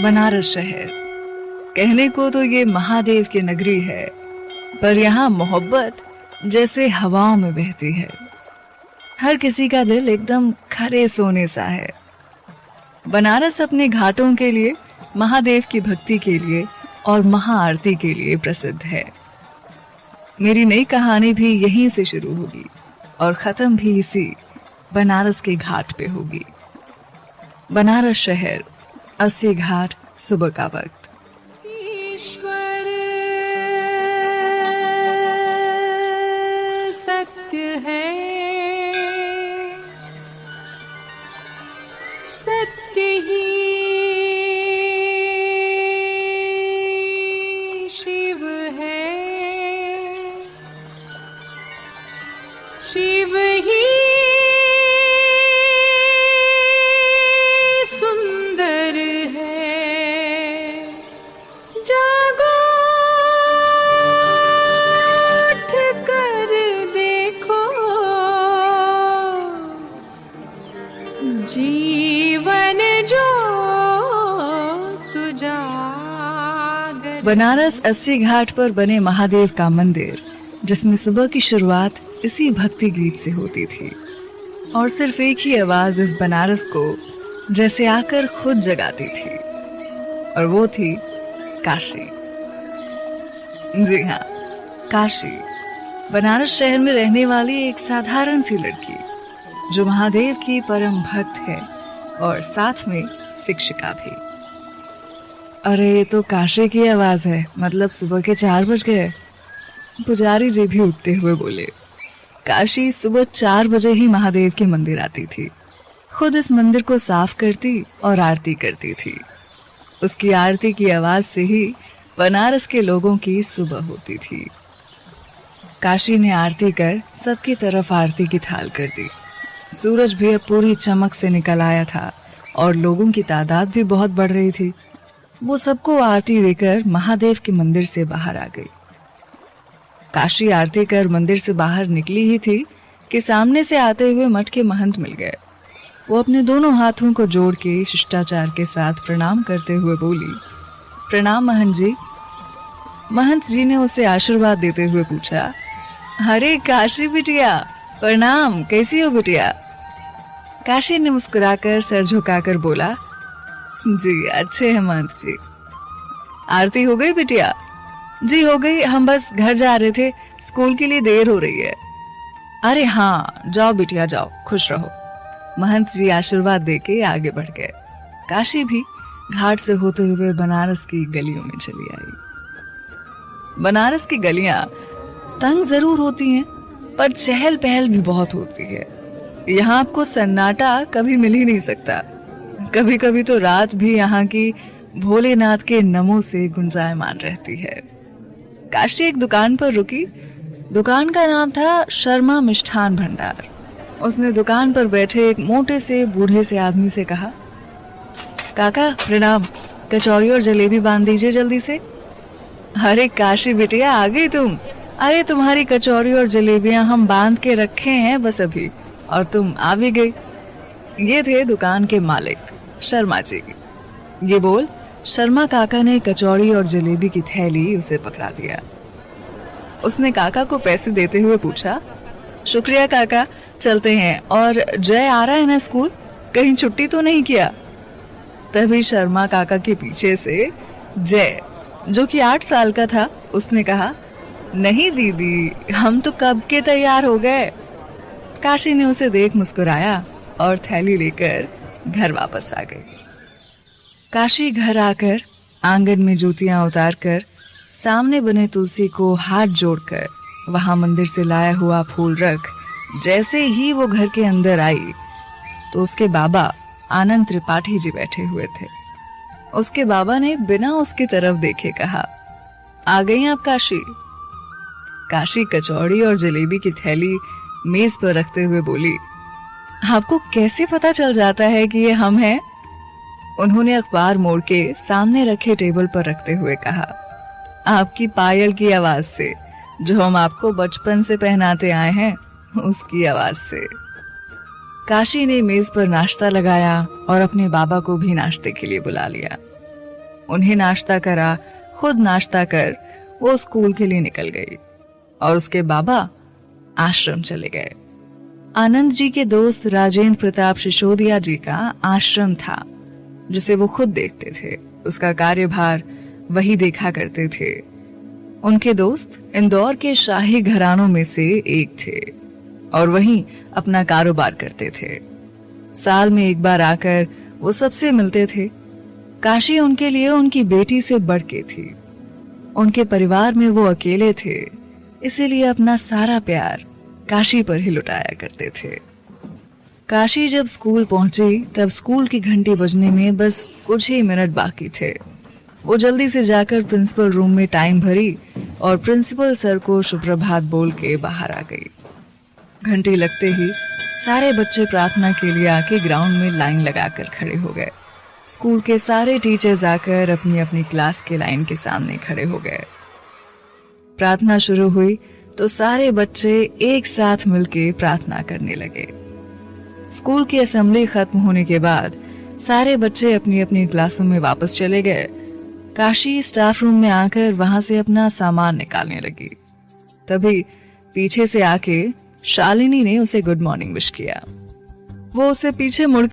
बनारस शहर कहने को तो ये महादेव की नगरी है, पर यहाँ मोहब्बत जैसे हवाओं में बहती है। हर किसी का दिल एकदम खरे सोने सा है। बनारस अपने घाटों के लिए, महादेव की भक्ति के लिए और महाआरती के लिए प्रसिद्ध है। मेरी नई कहानी भी यहीं से शुरू होगी और खत्म भी इसी बनारस के घाट पे होगी। बनारस शहर, 80 घाट, सुबह का वक्त। ईश्वर सत्य है, सत्य ही शिव है, शिव ही सुंदर है। जागो उठ कर देखो, जीवन जो तुझागर। बनारस 80 घाट पर बने महादेव का मंदिर, जिसमें सुबह की शुरुआत इसी भक्ति गीत से होती थी और सिर्फ एक ही आवाज इस बनारस को जैसे आकर खुद जगाती थी, और वो थी काशी। जी हाँ, काशी, बनारस शहर में रहने वाली एक साधारण सी लड़की जो महादेव की परम भक्त है और साथ में शिक्षिका भी। अरे ये तो काशी की आवाज है, मतलब सुबह के 4 बज गए। पुजारी जी भी उठते हुए बोले। काशी सुबह 4 बजे ही महादेव के मंदिर आती थी, खुद इस मंदिर को साफ करती और आरती करती थी। उसकी आरती की आवाज से ही बनारस के लोगों की सुबह होती थी। काशी ने आरती कर सबकी तरफ आरती की थाल कर दी। सूरज भी अब पूरी चमक से निकल आया था और लोगों की तादाद भी बहुत बढ़ रही थी। वो सबको आरती देकर महादेव के मंदिर से बाहर आ गई। काशी आरती कर मंदिर से बाहर निकली ही थी कि सामने से आते हुए मठ के महंत मिल गए। वो अपने दोनों हाथों को जोड़ के शिष्टाचार के साथ प्रणाम करते हुए बोली, प्रणाम महंत जी। महंत जी ने उसे आशीर्वाद देते हुए पूछा, अरे काशी बिटिया, प्रणाम, कैसी हो बिटिया? काशी ने मुस्कुराकर सर झुकाकर बोला, जी अच्छे हैं महंत जी। आरती हो गई बिटिया? जी हो गई, हम बस घर जा रहे थे, स्कूल के लिए देर हो रही है। अरे हाँ, जाओ बिटिया जाओ, खुश रहो। महंत जी आशीर्वाद देके आगे बढ़ गए। काशी भी घाट से होते हुए बनारस की गलियों में चली आई। बनारस की गलियां तंग जरूर होती हैं, पर चहल पहल भी बहुत होती है। यहाँ आपको सन्नाटा कभी मिल ही नहीं सकता। कभी कभी तो रात भी यहाँ की भोलेनाथ के नमों से गुंजायमान रहती है। काशी एक दुकान पर रुकी। दुकान का नाम था शर्मा मिष्ठान भंडार। उसने दुकान पर बैठे एक मोटे से बूढ़े से आदमी से कहा, काका प्रणाम, कचौरी और जलेबी बांध दीजिए जल्दी से। अरे काशी बिटिया, आ गई तुम? अरे तुम्हारी कचौरी और जलेबियां हम बांध के रखे हैं बस अभी, और तुम आ भी गई। ये थे दुकान के मालिक शर्मा जी। ये बोल शर्मा काका ने कचौड़ी और जलेबी की थैली उसे पकड़ा दिया। उसने काका को पैसे देते हुए पूछा, शुक्रिया काका, चलते हैं। और जय आ रहा है ना स्कूल, कहीं छुट्टी तो नहीं किया? तभी शर्मा काका के पीछे से जय, जो कि 8 साल का था, उसने कहा, नहीं दीदी, हम तो कब के तैयार हो गए। काशी ने उसे देख मुस्कुराया और थैली लेकर घर वापस आ गई। काशी घर आकर आंगन में जूतियां उतारकर सामने बने तुलसी को हाथ जोड़कर वहां मंदिर से लाया हुआ फूल रख जैसे ही वो घर के अंदर आई तो उसके बाबा आनंद त्रिपाठी जी बैठे हुए थे। उसके बाबा ने बिना उसकी तरफ देखे कहा, आ गई आप काशी? काशी कचौड़ी और जलेबी की थैली मेज पर रखते हुए बोली, आपको कैसे पता चल जाता है कि ये हम हैं? उन्होंने अखबार मोड़ के सामने रखे टेबल पर रखते हुए कहा, आपकी पायल की आवाज से, जो हम आपको बचपन से पहनाते आए हैं, उसकी आवाज से। काशी ने मेज पर नाश्ता लगाया और अपने बाबा को भी नाश्ते के लिए बुला लिया। उन्हें नाश्ता करा, खुद नाश्ता कर वो स्कूल के लिए निकल गई और उसके बाबा आश्रम चले गए। आनंद जी के दोस्त राजेंद्र प्रताप सिसोदिया जी का आश्रम था जिसे वो खुद देखते थे, उसका कार्यभार वही देखा करते थे। उनके दोस्त इंदौर के शाही घरानों में से एक थे और वहीं अपना कारोबार करते थे। साल में एक बार आकर वो सबसे मिलते थे। काशी उनके लिए उनकी बेटी से बढ़ के थी। उनके परिवार में वो अकेले थे, इसीलिए अपना सारा प्यार काशी पर ही लुटाया करते थे। काशी जब स्कूल पहुंची तब स्कूल की घंटी बजने में बस कुछ ही मिनट बाकी थे। वो जल्दी से जाकर प्रिंसिपल रूम में टाइम भरी और प्रिंसिपल सर को सुप्रभात बोल के बाहर आ गई। घंटी लगते ही सारे बच्चे प्रार्थना के लिए आके ग्राउंड में लाइन लगाकर खड़े हो गए। स्कूल के सारे टीचर्स आकर अपनी अपनी क्लास के लाइन के सामने खड़े हो गए। प्रार्थना शुरू हुई तो सारे बच्चे एक साथ मिलके प्रार्थना करने लगे। स्कूल की असेंबली खत्म होने के बाद सारे बच्चे अपनी अपनी क्लासों में वापस चले गए। काशी स्टाफ रूम में आकर वहां से अपना सामान निकालने लगी। तभी पीछे से आके शालिनी ने उसे गुड मॉर्निंग विश किया। वो उसे पीछे मुड़